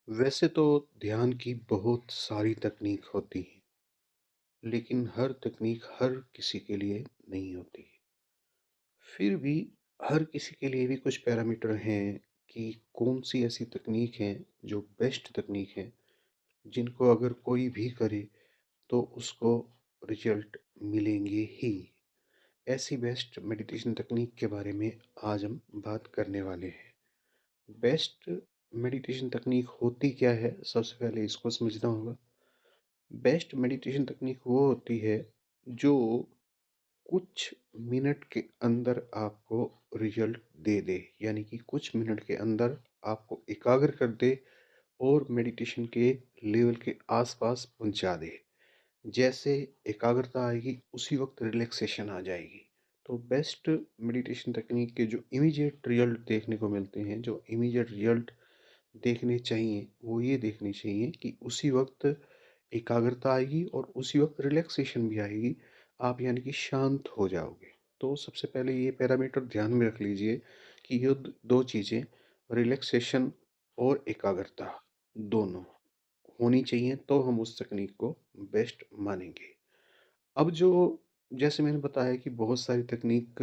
वैसे तो ध्यान की बहुत सारी तकनीक होती हैं, लेकिन हर तकनीक हर किसी के लिए नहीं होती। फिर भी हर किसी के लिए भी कुछ पैरामीटर हैं कि कौन-सी ऐसी तकनीक है जो बेस्ट तकनीक है, जिनको अगर कोई भी करे तो उसको रिज़ल्ट मिलेंगे ही। ऐसी बेस्ट मेडिटेशन तकनीक के बारे में आज हम बात करने वाले हैं। बेस्ट मेडिटेशन तकनीक होती क्या है? सबसे पहले इसको समझना होगा। बेस्ट मेडिटेशन तकनीक वो होती है जो कुछ मिनट के अंदर आपको रिजल्ट दे दे, यानी कि कुछ मिनट के अंदर आपको एकाग्र कर दे और मेडिटेशन के लेवल के आसपास पहुंचा दे। जैसे एकाग्रता आएगी उसी वक्त रिलैक्सेशन आ जाएगी। तो बेस्ट मेडिटेशन तकनीक के जो इमीडिएट रिजल्ट देखने को मिलते हैं, जो इमीडिएट रिजल्ट देखने चाहिए, वो ये देखने चाहिए कि उसी वक्त एकाग्रता आएगी और उसी वक्त रिलैक्सेशन भी आएगी। आप यानी कि शांत हो जाओगे। तो सबसे पहले ये पैरामीटर ध्यान में रख लीजिए कि ये दो चीज़ें, रिलैक्सेशन और एकाग्रता, दोनों होनी चाहिए तो हम उस तकनीक को बेस्ट मानेंगे। अब जो जैसे मैंने बताया कि बहुत सारी तकनीक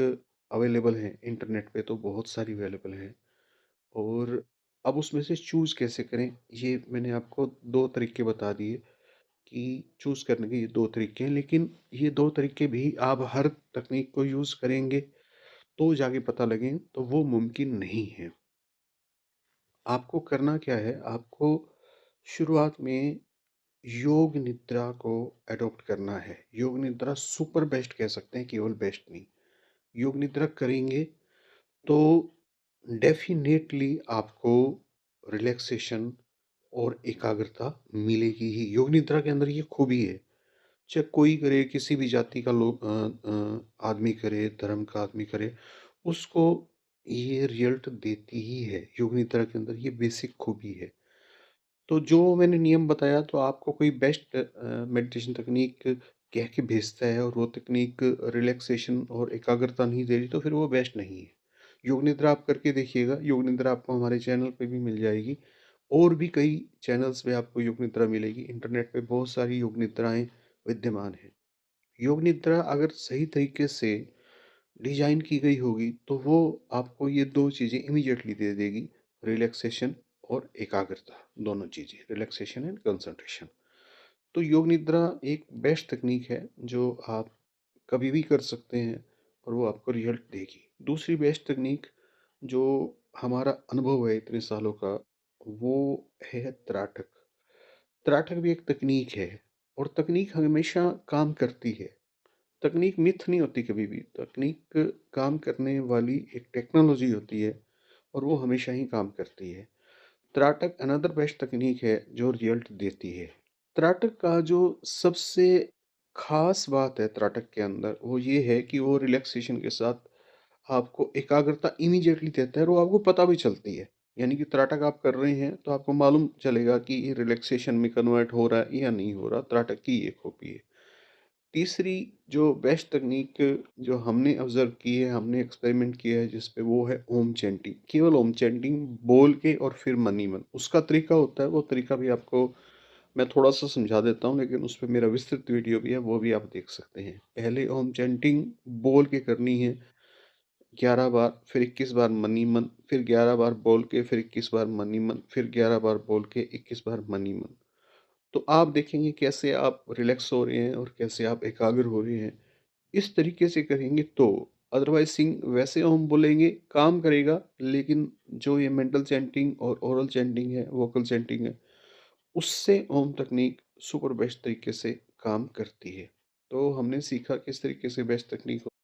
अवेलेबल हैं इंटरनेट पे, तो बहुत सारी अवेलेबल हैं। और अब उसमें से चूज़ कैसे करें, ये मैंने आपको 2 तरीके बता दिए कि चूज़ करने के ये 2 तरीके हैं। लेकिन ये 2 तरीके भी आप हर तकनीक को यूज़ करेंगे तो जाके पता लगे, तो वो मुमकिन नहीं है। आपको करना क्या है, आपको शुरुआत में योग निद्रा को अडॉप्ट करना है। योग निद्रा सुपर बेस्ट कह सकते हैं, केवल बेस्ट नहीं। योग निद्रा करेंगे तो डेफ़िनेटली आपको रिलैक्सेशन और एकाग्रता मिलेगी ही। योग निद्रा के अंदर ये खूबी है, चाहे कोई करे, किसी भी जाति का लोग आदमी करे, धर्म का आदमी करे, उसको ये रिज़ल्ट देती ही है। योग निद्रा के अंदर ये बेसिक खूबी है। तो जो मैंने नियम बताया, तो आपको कोई बेस्ट मेडिटेशन तकनीक कह के भेजता है और वो तकनीक रिलैक्सेशन और एकाग्रता नहीं दे रही, तो फिर वो बेस्ट नहीं है। योग निद्रा आप करके देखिएगा। योग निद्रा आपको हमारे चैनल पे भी मिल जाएगी और भी कई चैनल्स पे आपको योग निद्रा मिलेगी। इंटरनेट पे बहुत सारी योग निद्राएं विद्यमान हैं। योग निद्रा अगर सही तरीके से डिजाइन की गई होगी तो वो आपको ये दो चीज़ें इमीडिएटली दे देगी, रिलैक्सेशन और एकाग्रता। दोनों चीज़ें, रिलैक्सेशन एंड कंसंट्रेशन। तो योग निद्रा एक बेस्ट तकनीक है जो आप कभी भी कर सकते हैं और वो आपको रिजल्ट देगी। दूसरी बेस्ट तकनीक जो हमारा अनुभव है इतने सालों का, वो है त्राटक। त्राटक भी एक तकनीक है और तकनीक हमेशा काम करती है। तकनीक मिथ नहीं होती कभी भी। तकनीक काम करने वाली एक टेक्नोलॉजी होती है और वो हमेशा ही काम करती है। त्राटक अनदर बेस्ट तकनीक है जो रिजल्ट देती है। त्राटक का जो सबसे खास बात है त्राटक के अंदर, वो ये है कि वो रिलैक्सेशन के साथ आपको एकाग्रता इमीडिएटली देता है और वो आपको पता भी चलती है। यानी कि त्राटक आप कर रहे हैं तो आपको मालूम चलेगा कि ये रिलैक्सेशन में कन्वर्ट हो रहा है या नहीं हो रहा। त्राटक की ये खूबी है। तीसरी जो बेस्ट तकनीक जो हमने ऑब्ज़र्व की है, हमने एक्सपेरिमेंट किया है जिस पे, वो है ओम चैंटिंग। केवल ओम चैंटिंग बोल के और फिर मन ही मन। उसका तरीका होता है, वो तरीका भी आपको मैं थोड़ा-सा समझा देता हूँ, लेकिन उस पे मेरा विस्तृत वीडियो भी है, वो भी आप देख सकते हैं। पहले ओम चैंटिंग बोल के करनी है 11 बार, फिर 21 बार मन ही मन, फिर 11 बार बोल के, फिर 21 बार मन ही मन, फिर 11 बार बोल के, 21 बार मन ही मन। तो आप देखेंगे कैसे आप रिलैक्स हो रहे हैं और कैसे आप एकाग्र हो रहे हैं। इस तरीके से करेंगे तो। अदरवाइज सिंग वैसे हम बोलेंगे काम करेगा, लेकिन जो ये मेंटल चैंटिंग और ओरल चैंटिंग है, वोकल चैंटिंग है, उससे ओम तकनीक सुपर बेस्ट तरीके से काम करती है। तो हमने सीखा किस तरीके से बेस्ट तकनीक